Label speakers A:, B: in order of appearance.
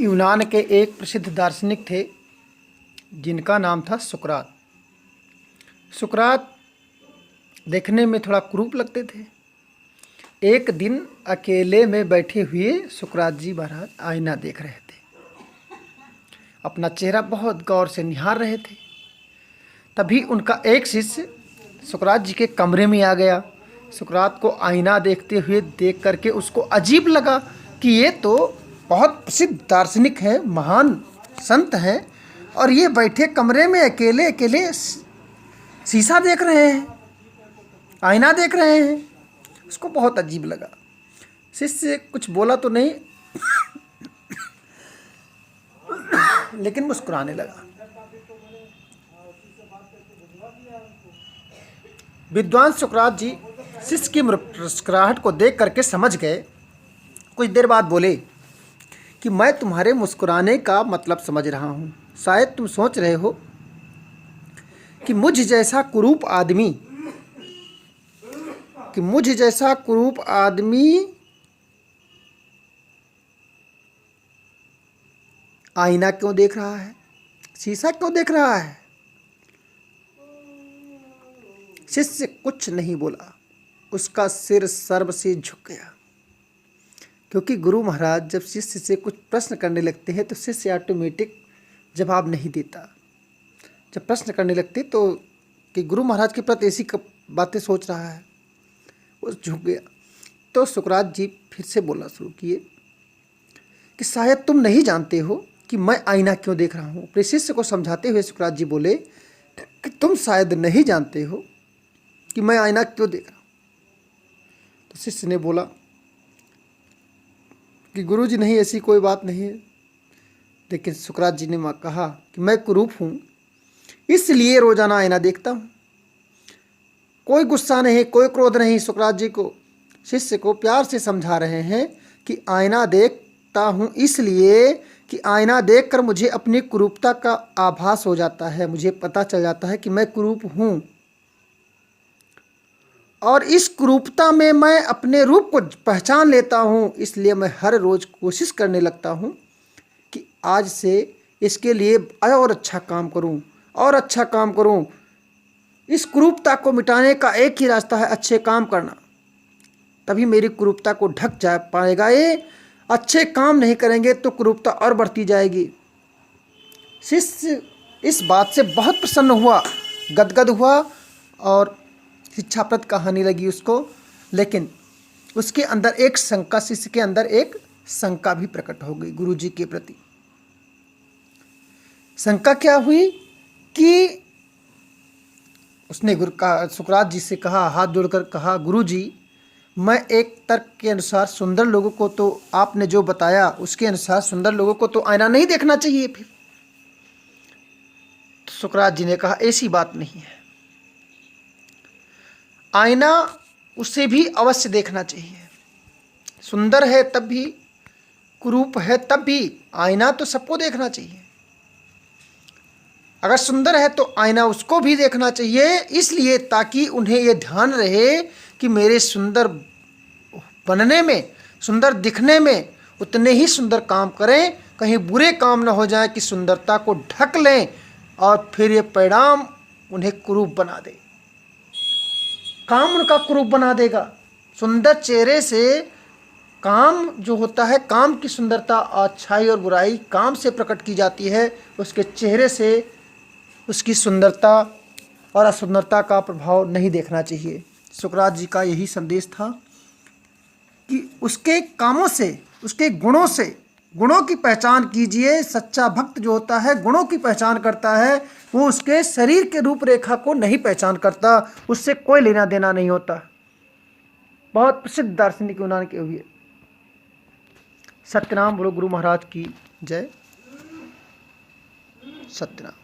A: यूनान के एक प्रसिद्ध दार्शनिक थे जिनका नाम था सुकरात। सुकरात देखने में थोड़ा कुरूप लगते थे। एक दिन अकेले में बैठे हुए सुकरात जी महाराज आईना देख रहे थे। अपना चेहरा बहुत गौर से निहार रहे थे। तभी उनका एक शिष्य सुकरात जी के कमरे में आ गया। सुकरात को आईना देखते हुए देख करके उसको अजीब लगा कि ये तो बहुत प्रसिद्ध दार्शनिक हैं, महान संत हैं, और ये बैठे कमरे में अकेले अकेले शीशा देख रहे हैं, आईना देख रहे हैं। उसको बहुत अजीब लगा। शिष्य कुछ बोला तो नहीं लेकिन मुस्कुराने लगा। विद्वान सुकरात जी शिष्य की मुस्कुराहट को देख करके समझ गए। कुछ देर बाद बोले कि मैं तुम्हारे मुस्कुराने का मतलब समझ रहा हूँ। शायद तुम सोच रहे हो कि मुझ जैसा कुरूप आदमी आईना क्यों देख रहा है, शीशा क्यों देख रहा है। शिष्य कुछ नहीं बोला। उसका सिर सर्व से झुक गया, क्योंकि गुरु महाराज जब शिष्य से कुछ प्रश्न करने लगते हैं तो शिष्य ऑटोमेटिक जवाब नहीं देता। जब प्रश्न करने लगते तो कि गुरु महाराज के प्रति ऐसी बातें सोच रहा है, वो झुक गया। तो सुकरात जी फिर से बोलना शुरू किए कि शायद तुम नहीं जानते हो कि मैं आईना क्यों देख रहा हूँ। अपने शिष्य को समझाते हुए सुकरात जी बोले कि तुम शायद नहीं जानते हो कि मैं आईना क्यों देख रहा हूँ। तो शिष्य ने बोला कि गुरु जी नहीं, ऐसी कोई बात नहीं है। लेकिन सुकरात जी ने कहा कि मैं कुरूप हूँ, इसलिए रोजाना आईना देखता हूँ। कोई गुस्सा नहीं, कोई क्रोध नहीं। सुकरात जी को शिष्य को प्यार से समझा रहे हैं कि आईना देखता हूँ इसलिए कि आईना देखकर मुझे अपनी कुरूपता का आभास हो जाता है। मुझे पता चल जाता है कि मैं कुरूप हूँ, और इस कुरूपता में मैं अपने रूप को पहचान लेता हूँ। इसलिए मैं हर रोज़ कोशिश करने लगता हूँ कि आज से इसके लिए और अच्छा काम करूँ और अच्छा काम करूँ। इस कुरूपता को मिटाने का एक ही रास्ता है, अच्छे काम करना। तभी मेरी कुरूपता को ढक जा पाएगा। ये अच्छे काम नहीं करेंगे तो कुरूपता और बढ़ती जाएगी। शिष्य इस बात से बहुत प्रसन्न हुआ, गदगद हुआ, और शिक्षाप्रद कहानी लगी उसको। लेकिन उसके अंदर एक शंका, शिष्य के अंदर एक शंका भी प्रकट हो गई गुरु जी के प्रति। शंका क्या हुई कि उसने सुकरात जी से कहा, हाथ जोड़कर कहा, गुरु जी मैं एक तर्क के अनुसार सुंदर लोगों को तो आपने जो बताया उसके अनुसार सुंदर लोगों को तो आईना नहीं देखना चाहिए। फिर तो सुकरात जी ने कहा ऐसी बात नहीं है, आईना उसे भी अवश्य देखना चाहिए। सुंदर है तब भी, कुरूप है तब भी, आईना तो सबको देखना चाहिए। अगर सुंदर है तो आईना उसको भी देखना चाहिए, इसलिए ताकि उन्हें यह ध्यान रहे कि मेरे सुंदर बनने में, सुंदर दिखने में उतने ही सुंदर काम करें। कहीं बुरे काम न हो जाए कि सुंदरता को ढक लें और फिर ये परिणाम उन्हें कुरूप बना दे। काम उनका कुरूप बना देगा। सुंदर चेहरे से काम जो होता है, काम की सुंदरता, अच्छाई और बुराई काम से प्रकट की जाती है। उसके चेहरे से उसकी सुंदरता और असुंदरता का प्रभाव नहीं देखना चाहिए। सुकरात जी का यही संदेश था कि उसके कामों से, उसके गुणों से, गुणों की पहचान कीजिए। सच्चा भक्त जो होता है गुणों की पहचान करता है, वो उसके शरीर के रूपरेखा को नहीं पहचान करता, उससे कोई लेना देना नहीं होता। बहुत प्रसिद्ध दार्शनिक यूनान के हुए। सत्यनाम बोलो गुरु महाराज की जय। सत्यनाम।